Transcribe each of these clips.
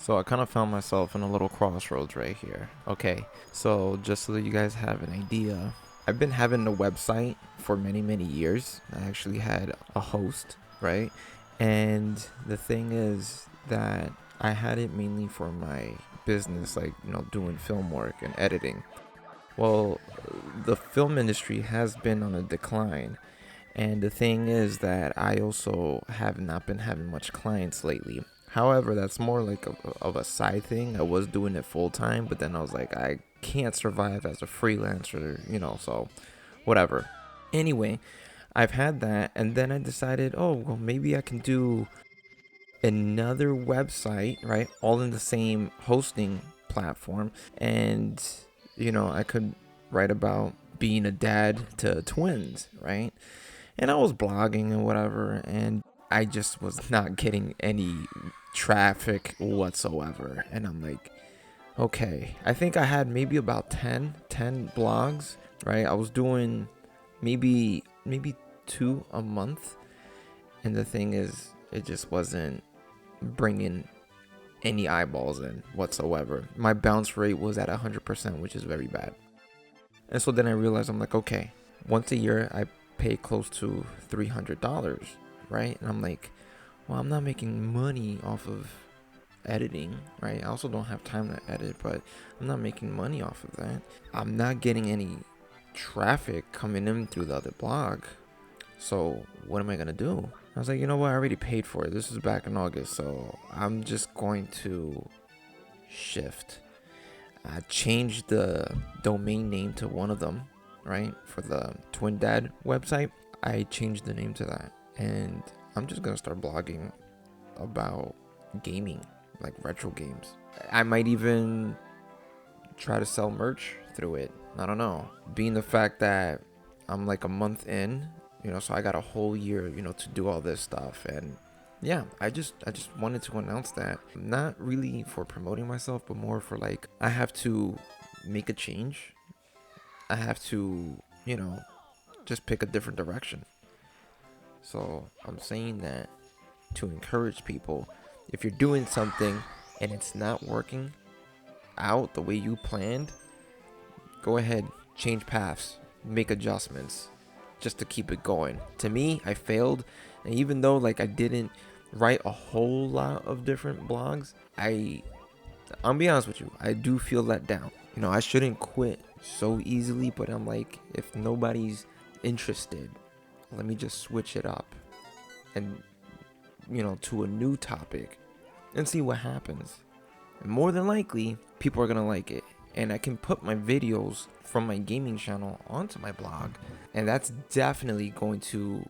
So I kind of found myself in a little crossroads right here. Okay, so just so that you guys have an idea, I've been having a website for many, many years. I actually had a host, right? And the thing is that I had it mainly for my business, like, doing film work and editing. Well, the film industry has been on a decline. And the thing is that I also have not been having much clients lately. However, that's more like of a side thing. I was doing it full time, but then I was like, I can't survive as a freelancer, so whatever. Anyway, I've had that, and then I decided, oh, well, maybe I can do another website, right? All in the same hosting platform. And, I could write about being a dad to twins, right? And I was blogging and whatever, and I just was not getting any traffic whatsoever. And I'm like, okay, I think I had maybe about 10 blogs, right? I was doing maybe two a month, and the thing is, it just wasn't bringing any eyeballs in whatsoever. My bounce rate was at 100%, which is very bad. And so then I realized, I'm like, okay, once a year I pay close to $300, right? And I'm like, well, I'm not making money off of editing, right? I also don't have time to edit, but I'm not making money off of that. I'm not getting any traffic coming in through the other blog. So what am I gonna do? I was like, you know what? I already paid for it. This is back in August, so I'm just going to shift. I changed the domain name to one of them, right? For the Twin Dad website, I changed the name to that. And I'm just gonna start blogging about gaming, like retro games. I might even try to sell merch through it. I don't know. Being the fact that I'm like a month in, so I got a whole year, to do all this stuff. And yeah, I just wanted to announce that. Not really for promoting myself, but more for like, I have to make a change. I have to, just pick a different direction. So I'm saying that to encourage people, if you're doing something and it's not working out the way you planned, go ahead, change paths, make adjustments just to keep it going. To me, I failed, and even though like I didn't write a whole lot of different blogs, I'll be honest with you, I do feel let down. I shouldn't quit so easily, but I'm like, if nobody's interested, let me just switch it up and to a new topic and see what happens. And more than likely, people are gonna like it, and I can put my videos from my gaming channel onto my blog, and that's definitely going to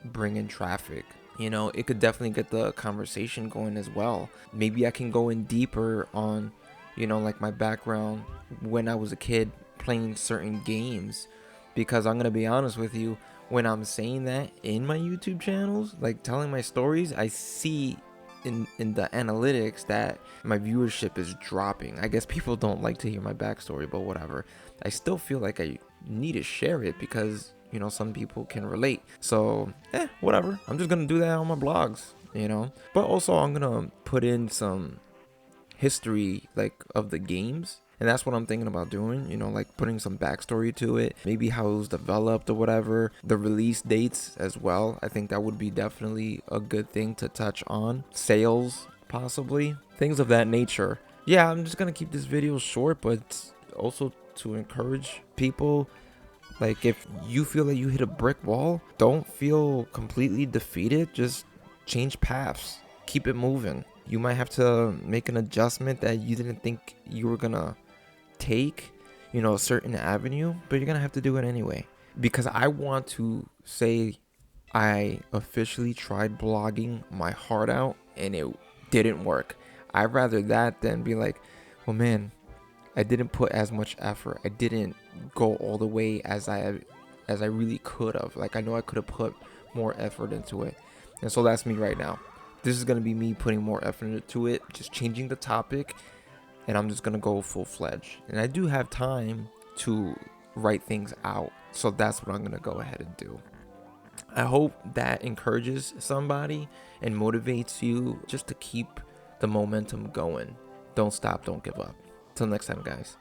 bring in traffic. It could definitely get the conversation going as well. Maybe I can go in deeper on, like my background when I was a kid playing certain games, because I'm gonna be honest with you, when I'm saying that in my YouTube channels, like telling my stories, I see in the analytics that my viewership is dropping. I guess people don't like to hear my backstory, but whatever. I still feel like I need to share it because some people can relate. So whatever, I'm just gonna do that on my blogs, but also I'm gonna put in some history like of the games, and that's what I'm thinking about doing, like putting some backstory to it, maybe how it was developed or whatever, the release dates as well. I think that would be definitely a good thing to touch on. Sales, possibly, things of that nature. Yeah, I'm just gonna keep this video short, but also to encourage people. Like, if you feel like you hit a brick wall, don't feel completely defeated. Just change paths, keep it moving. You might have to make an adjustment that you didn't think you were gonna take, a certain avenue, but you're gonna have to do it anyway. Because I want to say I officially tried blogging my heart out and it didn't work. I'd rather that than be like, well, man, I didn't put as much effort. I didn't go all the way as I really could have. Like, I know I could have put more effort into it. And so that's me right now. This is going to be me putting more effort into it, just changing the topic, and I'm just going to go full-fledged. And I do have time to write things out, so that's what I'm going to go ahead and do. I hope that encourages somebody and motivates you just to keep the momentum going. Don't stop, don't give up. Till next time, guys.